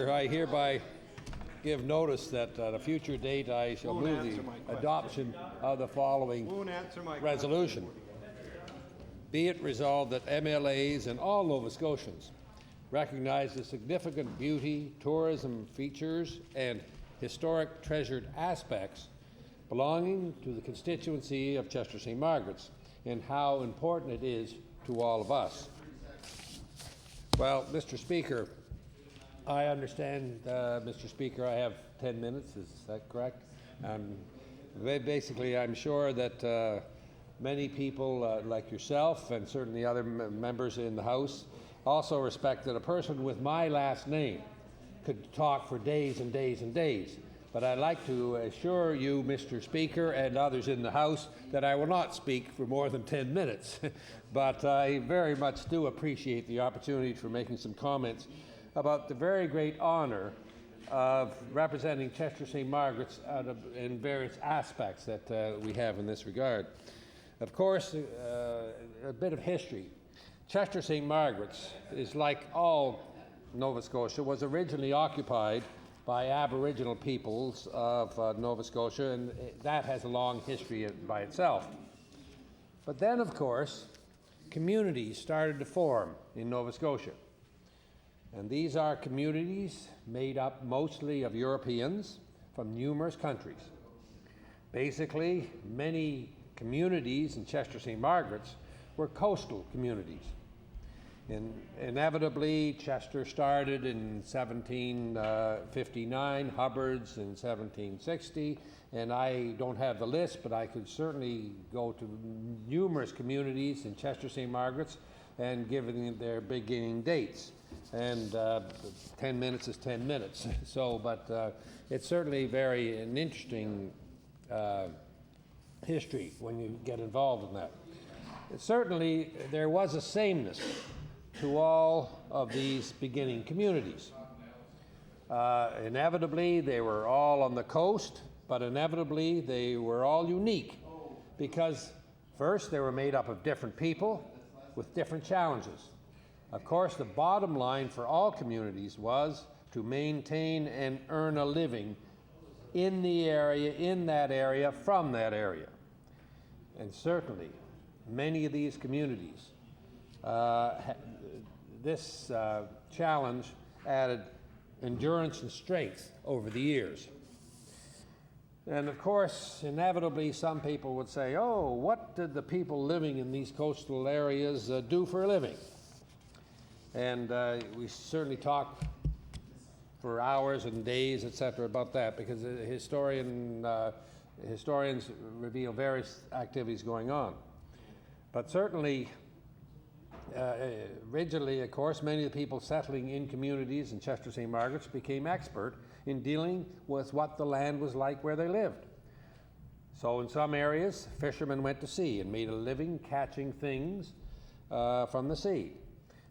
I hereby give notice that at a future date I shall move the adoption of the following resolution. Be it resolved that MLAs and all Nova Scotians recognize the significant beauty, tourism features, and historic treasured aspects belonging to the constituency of Chester St. Margaret's and how important it is to all of us. Well, Mr. Speaker, I understand, Mr. Speaker, I have 10 minutes, is that correct? Basically, I'm sure that many people like yourself and certainly other members in the House also respect that a person with my last name could talk for days and days and days. But I'd like to assure you, Mr. Speaker, and others in the House, that I will not speak for more than 10 minutes. But I very much do appreciate the opportunity for making some comments about the very great honor of representing Chester St. Margaret's in various aspects that we have in this regard. Of course, a bit of history. Chester St. Margaret's is like all Nova Scotia, was originally occupied by Aboriginal peoples of Nova Scotia, and that has a long history by itself. But then, of course, communities started to form in Nova Scotia. And these are communities made up mostly of Europeans from numerous countries. Basically, many communities in Chester St. Margaret's were coastal communities. Inevitably, Chester started in 1759, Hubbard's in 1760, and I don't have the list, but I could certainly go to numerous communities in Chester St. Margaret's and give them their beginning dates. And 10 minutes is 10 minutes. So, but it's certainly an interesting history when you get involved in that. Certainly, there was a sameness to all of these beginning communities. Inevitably, they were all on the coast, but inevitably, they were all unique because first, they were made up of different people with different challenges. Of course, the bottom line for all communities was to maintain and earn a living in the area, in that area, from that area. And certainly, many of these communities, this challenge added endurance and strength over the years. And of course, inevitably, some people would say, oh, what did the people living in these coastal areas do for a living? And we certainly talk for hours and days, etc., about that, because historians reveal various activities going on. But certainly, originally, of course, many of the people settling in communities in Chester St. Margaret's became expert in dealing with what the land was like where they lived. So in some areas, fishermen went to sea and made a living catching things from the sea.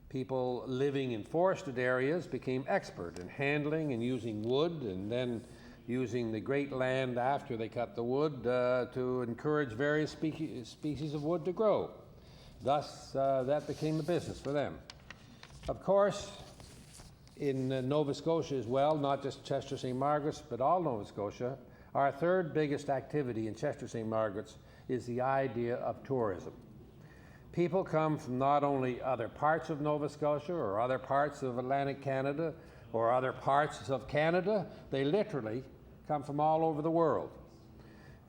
People living in forested areas became expert in handling and using wood, and then using the great land after they cut the wood to encourage various species of wood to grow. Thus, that became a business for them. Of course, in Nova Scotia as well, not just Chester St. Margaret's, but all Nova Scotia, our third biggest activity in Chester St. Margaret's is the idea of tourism. People come from not only other parts of Nova Scotia or other parts of Atlantic Canada or other parts of Canada, they literally come from all over the world.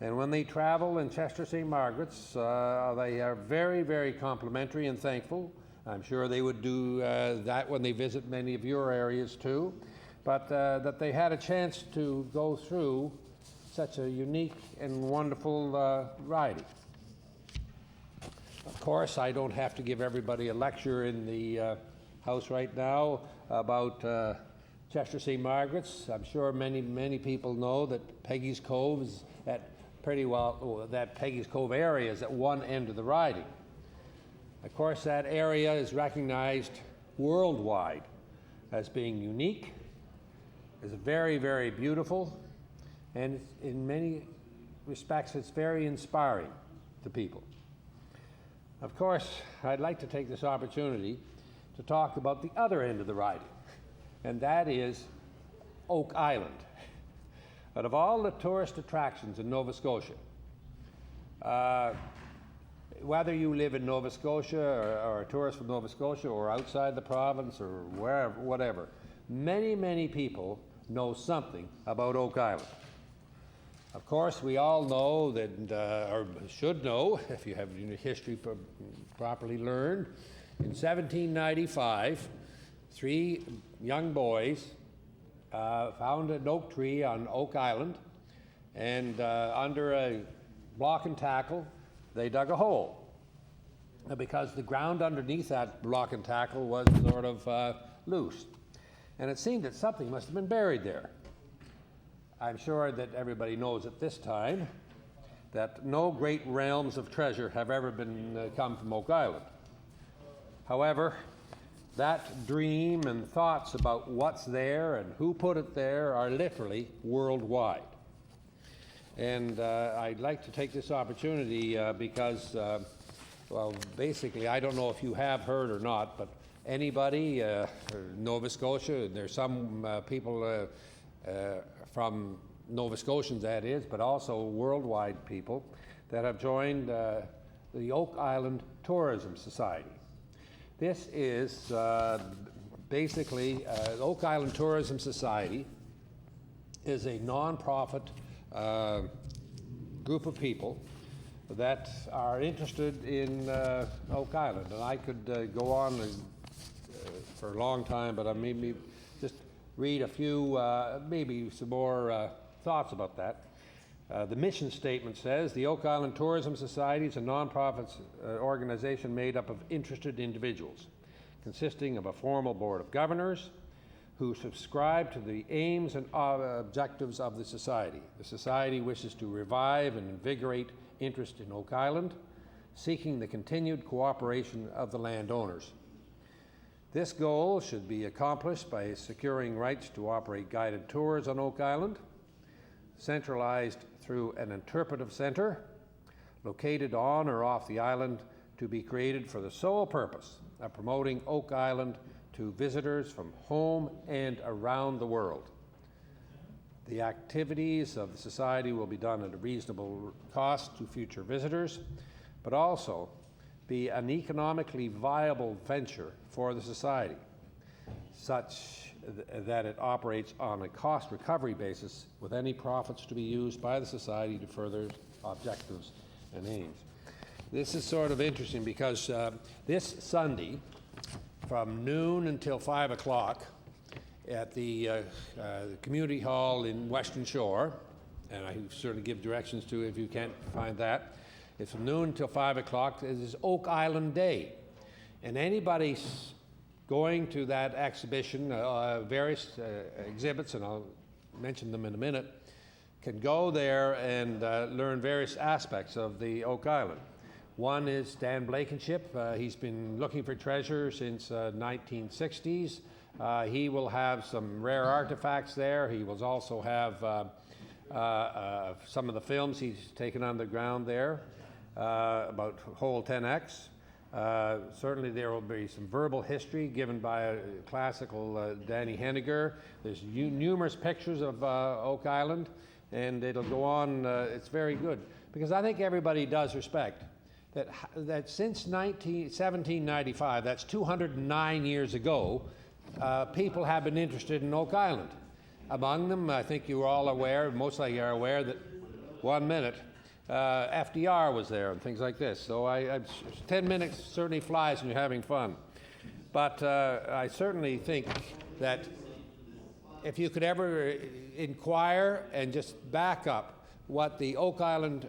And when they travel in Chester St. Margaret's, they are very, very complimentary and thankful. I'm sure they would do that when they visit many of your areas too, but that they had a chance to go through such a unique and wonderful riding. Of course, I don't have to give everybody a lecture in the House right now about Chester St. Margaret's. I'm sure many people know that Peggy's Cove is that Peggy's Cove area is at one end of the riding. Of course, that area is recognized worldwide as being unique, as very, very beautiful, and in many respects, it's very inspiring to people. Of course, I'd like to take this opportunity to talk about the other end of the riding, and that is Oak Island. Out of all the tourist attractions in Nova Scotia, whether you live in Nova Scotia or a tourist from Nova Scotia or outside the province or wherever, whatever, many people know something about Oak Island. Of course, we all know that, or should know, if you have your history properly learned, in 1795, 3 young boys found an oak tree on Oak Island, and under a block and tackle, they dug a hole. Because the ground underneath that block and tackle was sort of loose. And it seemed that something must have been buried there. I'm sure that everybody knows at this time that no great realms of treasure have ever been come from Oak Island. However, that dream and thoughts about what's there and who put it there are literally worldwide. And I'd like to take this opportunity because, well, basically, I don't know if you have heard or not, but anybody, Nova Scotia, there's some people from Nova Scotians, that is, but also worldwide people that have joined the Oak Island Tourism Society. This is basically, the Oak Island Tourism Society is a non-profit group of people that are interested in Oak Island. And I could go on for a long time, but I maybe just read a few, maybe some more thoughts about that. The mission statement says, the Oak Island Tourism Society is a nonprofit organization made up of interested individuals, consisting of a formal board of governors who subscribe to the aims and objectives of the society. The society wishes to revive and invigorate interest in Oak Island, seeking the continued cooperation of the landowners. This goal should be accomplished by securing rights to operate guided tours on Oak Island, centralized through an interpretive center located on or off the island, to be created for the sole purpose of promoting Oak Island to visitors from home and around the world. The activities of the society will be done at a reasonable cost to future visitors, but also be an economically viable venture for the society, such that it operates on a cost recovery basis, with any profits to be used by the society to further objectives and aims. This is sort of interesting because this Sunday, from noon until 5 o'clock at the community hall in Western Shore, and I certainly give directions to if you can't find that, it's from noon until 5 o'clock. It is Oak Island Day. And anybody going to that exhibition, various exhibits, and I'll mention them in a minute, can go there and learn various aspects of the Oak Island. One is Dan Blankenship. He's been looking for treasure since 1960s. He will have some rare artifacts there. He will also have some of the films he's taken on the ground there about Hole 10X. Certainly there will be some verbal history given by a classical Danny Henniger. There's numerous pictures of Oak Island, and it'll go on. It's very good, because I think everybody does respect that since 1795, that's 209 years ago, people have been interested in Oak Island. Among them, I think you're all aware, most likely are aware, that 1 minute, FDR was there and things like this. So 10 minutes certainly flies when you're having fun. But I certainly think that if you could ever inquire and just back up what the Oak Island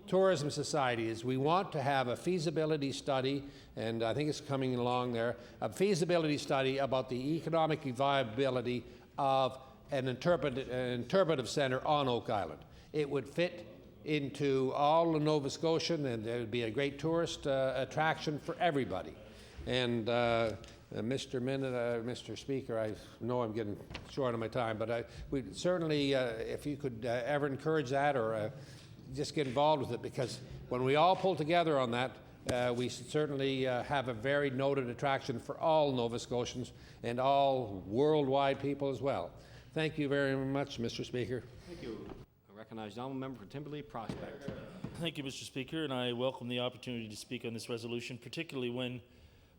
Tourism Society is, we want to have a feasibility study, and I think it's coming along there, a feasibility study about the economic viability of an interpretive center on Oak Island. It would fit into all of Nova Scotian, and it would be a great tourist attraction for everybody. And Mr. Speaker, I know I'm getting short on my time, but we'd certainly, if you could ever encourage that or just get involved with it, because when we all pull together on that, we certainly have a very noted attraction for all Nova Scotians and all worldwide people as well. Thank you very much, Mr. Speaker. Thank you. I recognize the honourable member for Timberley Prospect. Thank you, Mr. Speaker, and I welcome the opportunity to speak on this resolution, particularly when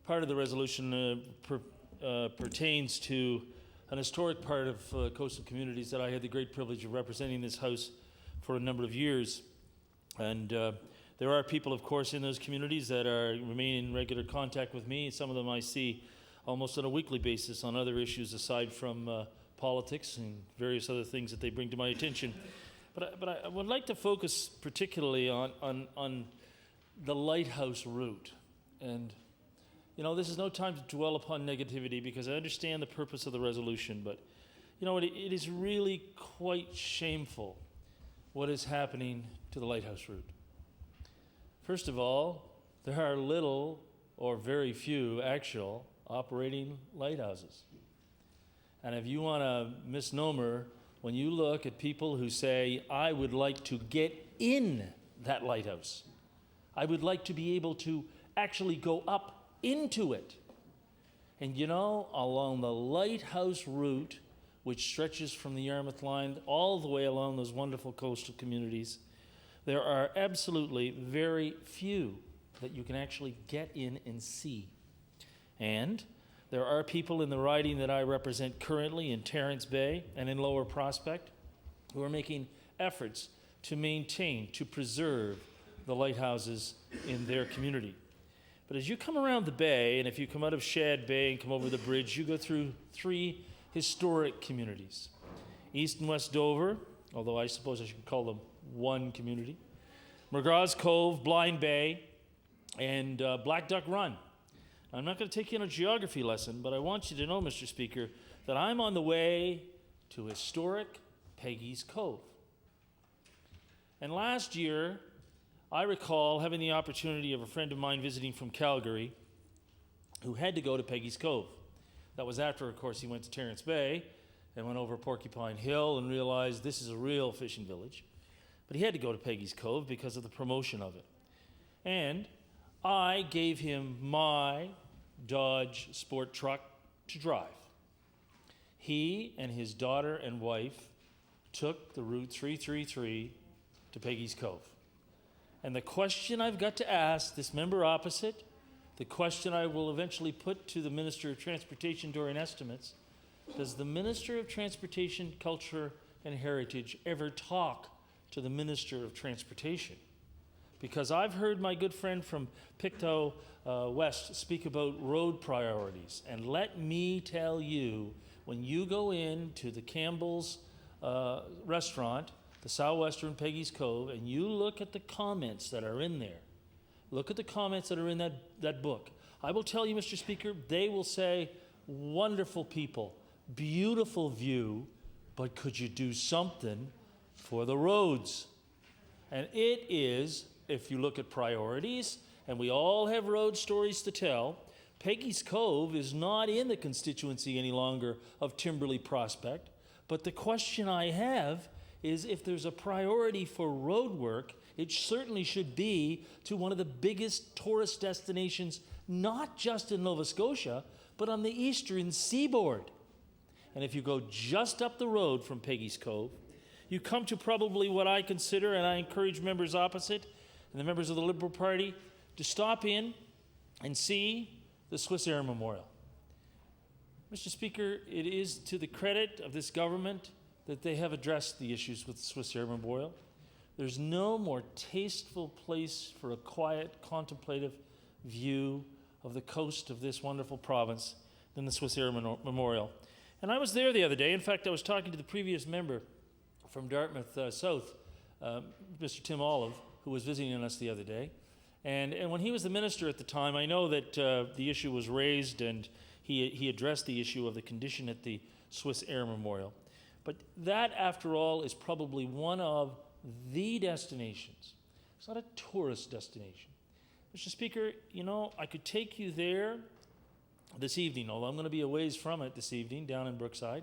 part of the resolution pertains to an historic part of coastal communities that I had the great privilege of representing in this House for a number of years. And there are people, of course, in those communities that remain in regular contact with me. Some of them I see almost on a weekly basis on other issues aside from politics and various other things that they bring to my attention. But I would like to focus particularly on the lighthouse route. And, you know, this is no time to dwell upon negativity because I understand the purpose of the resolution, but, you know, it is really quite shameful what is happening to the lighthouse route. First of all, there are little or very few actual operating lighthouses. And if you want a misnomer, when you look at people who say, I would like to get in that lighthouse, I would like to be able to actually go up into it. And you know, along the lighthouse route, which stretches from the Yarmouth line all the way along those wonderful coastal communities, there are absolutely very few that you can actually get in and see. And there are people in the riding that I represent currently in Terrence Bay and in Lower Prospect who are making efforts to maintain, to preserve the lighthouses in their community. But as you come around the bay, and if you come out of Shad Bay and come over the bridge, you go through three historic communities. East and West Dover, although I suppose I should call them one community. McGraw's Cove, Blind Bay, and Black Duck Run. I'm not going to take you on a geography lesson, but I want you to know, Mr. Speaker, that I'm on the way to historic Peggy's Cove. And last year, I recall having the opportunity of a friend of mine visiting from Calgary who had to go to Peggy's Cove. That was after, of course, he went to Terrence Bay and went over Porcupine Hill and realized this is a real fishing village. But he had to go to Peggy's Cove because of the promotion of it. And I gave him my Dodge Sport truck to drive. He and his daughter and wife took the Route 333 to Peggy's Cove. And the question I've got to ask this member opposite, the question I will eventually put to the Minister of Transportation during estimates, does the Minister of Transportation, Culture and Heritage ever talk to the Minister of Transportation? Because I've heard my good friend from Pictou West speak about road priorities. And let me tell you, when you go into the Campbell's restaurant, the Southwestern Peggy's Cove, and you look at the comments that are in there, look at the comments that are in that book. I will tell you, Mr. Speaker, they will say, wonderful people, beautiful view, but could you do something for the roads? And it is, if you look at priorities, and we all have road stories to tell, Peggy's Cove is not in the constituency any longer of Timberley Prospect, but the question I have is if there's a priority for road work, it certainly should be to one of the biggest tourist destinations, not just in Nova Scotia, but on the eastern seaboard. And if you go just up the road from Peggy's Cove, you come to probably what I consider, and I encourage members opposite and the members of the Liberal Party to stop in and see the Swiss Air Memorial. Mr. Speaker, it is to the credit of this government that they have addressed the issues with the Swiss Air Memorial. There's no more tasteful place for a quiet, contemplative view of the coast of this wonderful province than the Swiss Air Memorial. And I was there the other day. In fact, I was talking to the previous member from Dartmouth South, Mr. Tim Olive, who was visiting us the other day. And when he was the minister at the time, I know that the issue was raised and he addressed the issue of the condition at the Swiss Air Memorial. But that, after all, is probably one of the destinations. It's not a tourist destination. Mr. Speaker, you know, I could take you there this evening, although I'm going to be a ways from it this evening down in Brookside.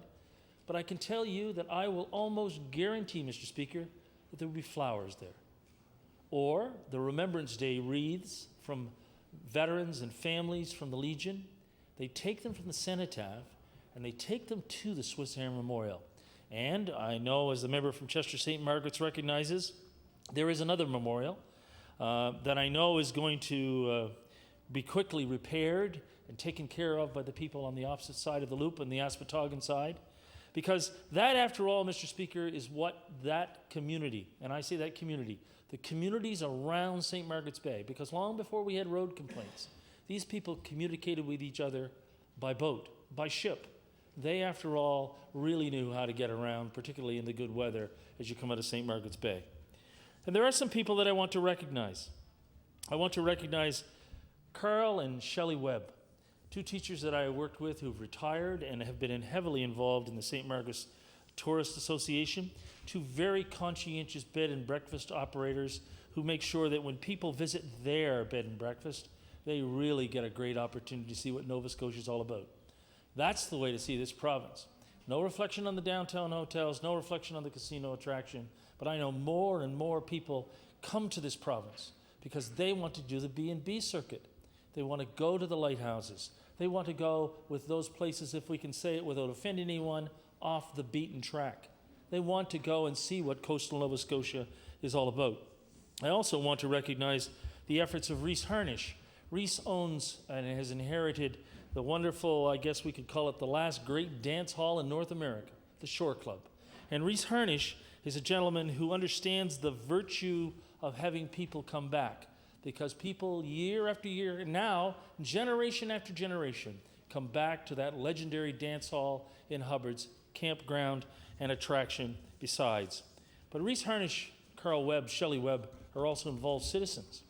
But I can tell you that I will almost guarantee, Mr. Speaker, that there will be flowers there. Or the Remembrance Day wreaths from veterans and families from the Legion. They take them from the cenotaph and they take them to the Swiss Air Memorial. And I know, as the member from Chester St. Margaret's recognizes, there is another memorial that I know is going to be quickly repaired and taken care of by the people on the opposite side of the loop, on the Aspatagan side. Because that, after all, Mr. Speaker, is what that community, and I say that community, the communities around St. Margaret's Bay, because long before we had road complaints, these people communicated with each other by boat, by ship. They, after all, really knew how to get around, particularly in the good weather as you come out of St. Margaret's Bay. And there are some people that I want to recognize. I want to recognize Carl and Shelley Webb, two teachers that I worked with who've retired and have been heavily involved in the St. Margaret's Tourist Association, two very conscientious bed and breakfast operators who make sure that when people visit their bed and breakfast, they really get a great opportunity to see what Nova Scotia is all about. That's the way to see this province. No reflection on the downtown hotels, no reflection on the casino attraction, but I know more and more people come to this province because they want to do the B&B circuit. They want to go to the lighthouses. They want to go with those places, if we can say it without offending anyone, off the beaten track. They want to go and see what coastal Nova Scotia is all about. I also want to recognize the efforts of Rhys Harnish. Rhys owns and has inherited the wonderful, I guess we could call it the last great dance hall in North America, the Shore Club. And Rhys Harnish is a gentleman who understands the virtue of having people come back, because people year after year, now generation after generation, come back to that legendary dance hall in Hubbard's, campground and attraction besides. But Rhys Harnish, Carl Webb, Shelley Webb are also involved citizens.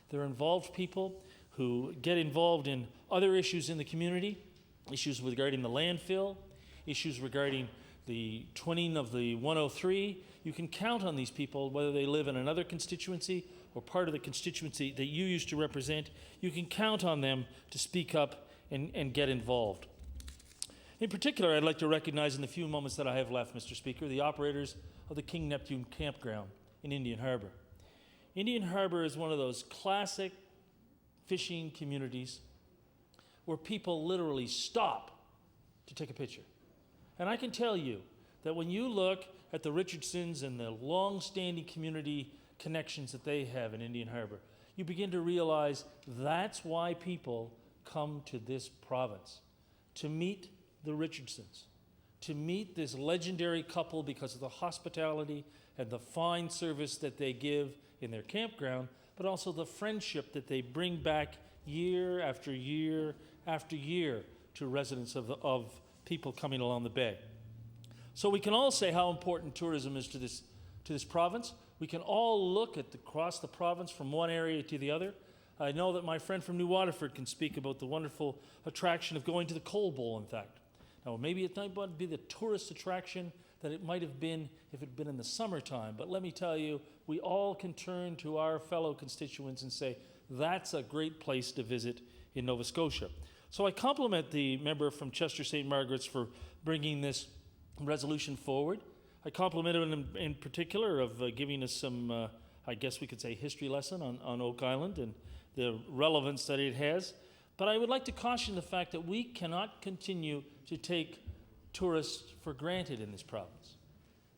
They're involved people who get involved in other issues in the community, issues regarding the landfill, issues regarding the twinning of the 103. You can count on these people, whether they live in another constituency or part of the constituency that you used to represent. You can count on them to speak up and get involved. In particular, I'd like to recognize in the few moments that I have left, Mr. Speaker, the operators of the King Neptune Campground in Indian Harbour. Indian Harbour is one of those classic fishing communities where people literally stop to take a picture. And I can tell you that when you look at the Richardsons and the long-standing community connections that they have in Indian Harbour, you begin to realize that's why people come to this province, to meet the Richardsons, to meet this legendary couple because of the hospitality and the fine service that they give in their campground, but also the friendship that they bring back year after year after year to residents of people coming along the bay. So we can all say how important tourism is to this province. We can all look at across the province from one area to the other. I know that my friend from New Waterford can speak about the wonderful attraction of going to the Coal Bowl, in fact. Now, maybe it might not be the tourist attraction that it might have been if it had been in the summertime, but let me tell you, we all can turn to our fellow constituents and say, that's a great place to visit in Nova Scotia. So I compliment the member from Chester St. Margaret's for bringing this resolution forward. I compliment him in particular of giving us some, I guess we could say, history lesson on Oak Island and the relevance that it has. But I would like to caution the fact that we cannot continue to take tourists for granted in this province.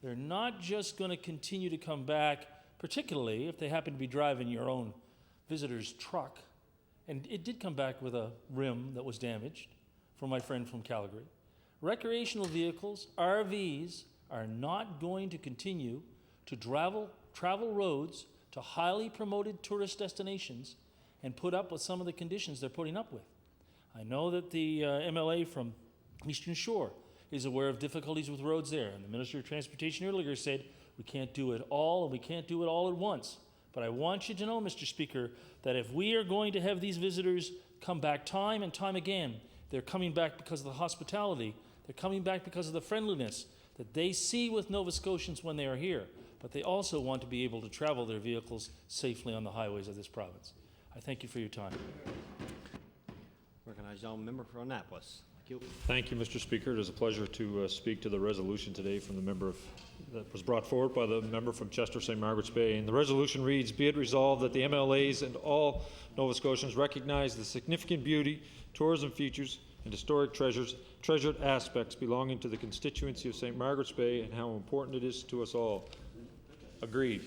They're not just going to continue to come back, particularly if they happen to be driving your own visitor's truck. And it did come back with a rim that was damaged from my friend from Calgary. Recreational vehicles, RVs, are not going to continue to travel roads to highly promoted tourist destinations and put up with some of the conditions they're putting up with. I know that the MLA from Eastern Shore is aware of difficulties with roads there, and the Minister of Transportation earlier said we can't do it all and we can't do it all at once. But I want you to know, Mr. Speaker, that if we are going to have these visitors come back time and time again, they're coming back because of the hospitality, they're coming back because of the friendliness that they see with Nova Scotians when they are here, but they also want to be able to travel their vehicles safely on the highways of this province. I thank you for your time. Recognize the member for Annapolis. Thank you. Thank you, Mr. Speaker. It is a pleasure to speak to the resolution today from the member that was brought forward by the member from Chester St. Margaret's Bay. And the resolution reads, be it resolved that the MLAs and all Nova Scotians recognize the significant beauty, tourism features, and historic treasured aspects belonging to the constituency of St. Margaret's Bay and how important it is to us all. Agreed.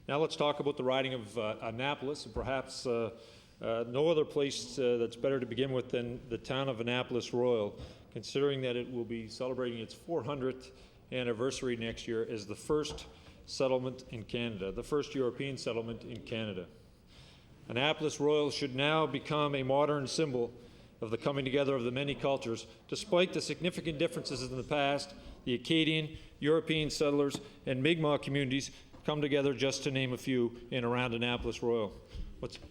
Now let's talk about the riding of Annapolis, and perhaps no other place that's better to begin with than the town of Annapolis Royal, considering that it will be celebrating its 400th anniversary next year as the first settlement in Canada, the first European settlement in Canada. Annapolis Royal should now become a modern symbol of the coming together of the many cultures. Despite the significant differences in the past, the Acadian, European settlers, and Mi'kmaq communities come together, just to name a few, in around Annapolis Royal.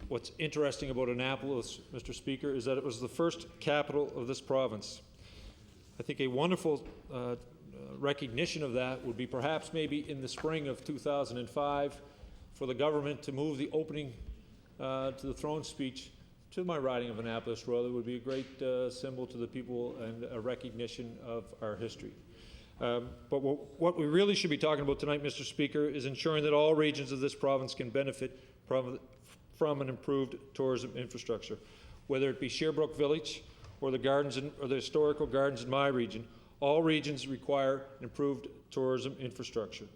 What's interesting about Annapolis, Mr. Speaker, is that it was the first capital of this province. I think a wonderful recognition of that would be perhaps maybe in the spring of 2005 for the government to move the opening to the throne speech to my riding of Annapolis Royal. It would be a great symbol to the people and a recognition of our history. But what we really should be talking about tonight, Mr. Speaker, is ensuring that all regions of this province can benefit from an improved tourism infrastructure, whether it be Sherbrooke Village or or the historical gardens in my region. All regions require an improved tourism infrastructure.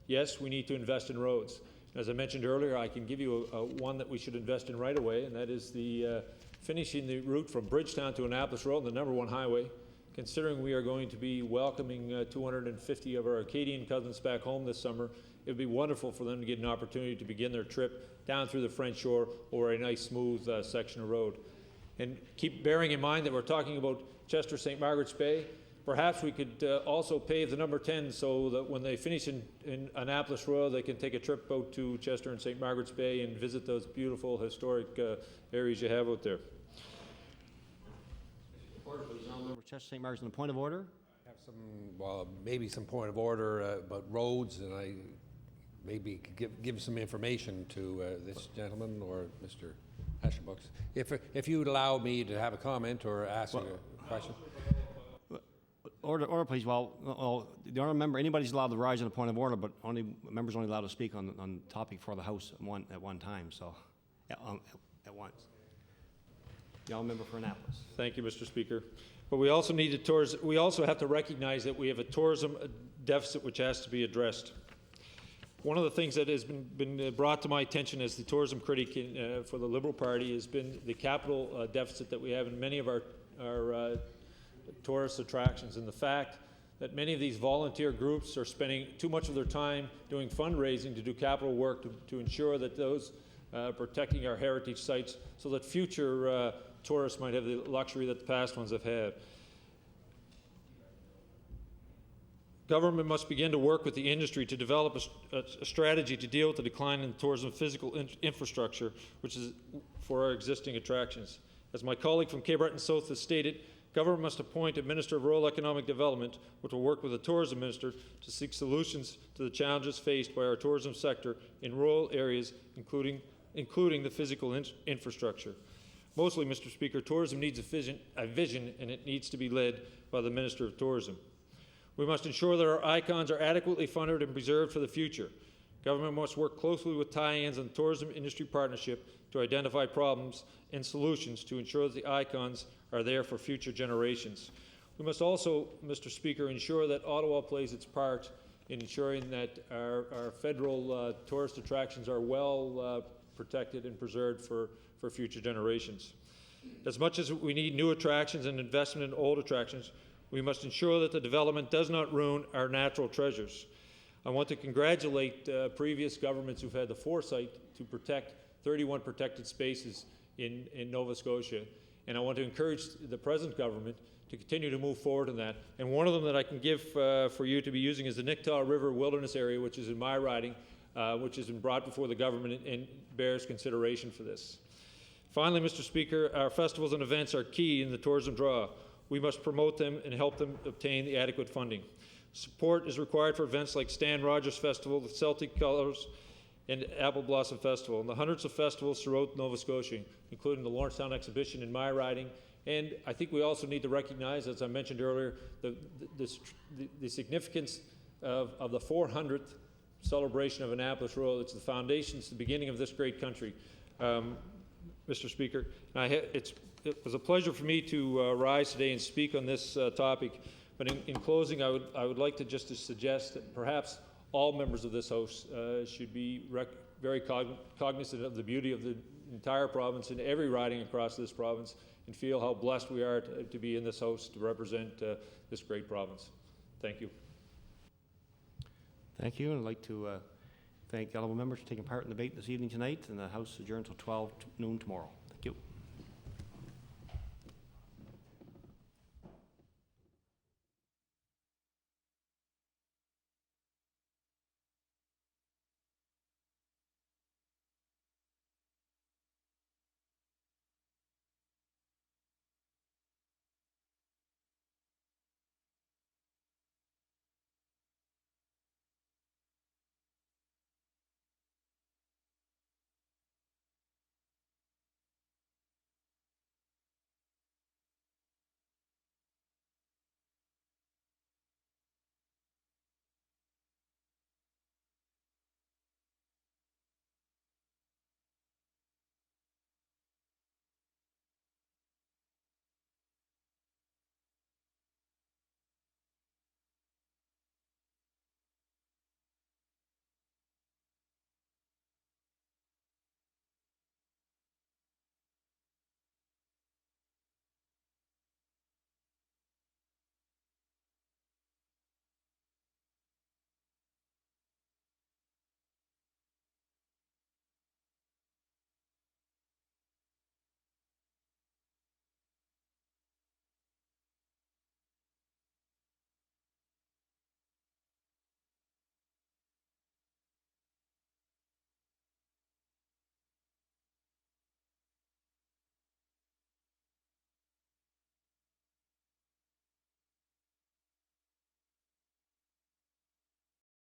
Yes, we need to invest in roads. As I mentioned earlier, I can give you one that we should invest in right away, and that is finishing the route from Bridgetown to Annapolis Road, the #1 highway. Considering we are going to be welcoming 250 of our Acadian cousins back home this summer, it would be wonderful for them to get an opportunity to begin their trip down through the French shore over a nice smooth section of road. And keep bearing in mind that we're talking about Chester St. Margaret's Bay. Perhaps we could also pave the #10 so that when they finish in Annapolis Royal, they can take a trip out to Chester and St. Margaret's Bay and visit those beautiful historic areas you have out there. Order, please. Honourable Member Chester St. Margaret's on the point of order. I have maybe some point of order about roads, and I maybe could give some information to this gentleman or Mr. Asherbooks. If you would allow me to have a comment or ask a question. Order, please. Well, the honourable member, anybody's allowed to rise on a point of order, but members only allowed to speak on topic for the House at one time. So, at once. The honourable member for Annapolis. Thank you, Mr. Speaker. But we also we also have to recognize that we have a tourism deficit which has to be addressed. One of the things that has been brought to my attention as the tourism critic for the Liberal Party has been the capital deficit that we have in many of our tourist attractions, and the fact that many of these volunteer groups are spending too much of their time doing fundraising to do capital work to ensure that those protecting our heritage sites so that future tourists might have the luxury that the past ones have had. Government must begin to work with the industry to develop a strategy to deal with the decline in tourism physical infrastructure, which is for our existing attractions. As my colleague from Cape Breton South has stated, government must appoint a Minister of Rural Economic Development, which will work with the Tourism Minister to seek solutions to the challenges faced by our tourism sector in rural areas, including the physical infrastructure. Mostly, Mr. Speaker, tourism needs a vision, and it needs to be led by the Minister of Tourism. We must ensure that our icons are adequately funded and preserved for the future. Government must work closely with tie-ins and tourism industry partnership to identify problems and solutions to ensure that the icons are there for future generations. We must also, Mr. Speaker, ensure that Ottawa plays its part in ensuring that our federal tourist attractions are well protected and preserved for future generations. As much as we need new attractions and investment in old attractions, we must ensure that the development does not ruin our natural treasures. I want to congratulate previous governments who've had the foresight to protect 31 protected spaces in Nova Scotia, and I want to encourage the present government to continue to move forward in that. And one of them that I can give for you to be using is the Nictal River Wilderness Area, which is in my riding, which has been brought before the government and bears consideration for this. Finally, Mr. Speaker, our festivals and events are key in the tourism draw. We must promote them and help them obtain the adequate funding. Support is required for events like Stan Rogers Festival, the Celtic Colours, and Apple Blossom Festival, and the hundreds of festivals throughout Nova Scotia, including the Lawrencetown Exhibition in my riding. And I think we also need to recognize, as I mentioned earlier, the significance of the 400th celebration of Annapolis Royal. It's the foundation, it's the beginning of this great country, Mr. Speaker. And it was a pleasure for me to rise today and speak on this topic. But in closing, I would like to just to suggest that perhaps all members of this House should be very cognizant of the beauty of the entire province and every riding across this province, and feel how blessed we are to be in this House to represent this great province. Thank you. Thank you, and I'd like to thank eligible members for taking part in the debate this evening tonight, and the House adjourns until 12 noon tomorrow.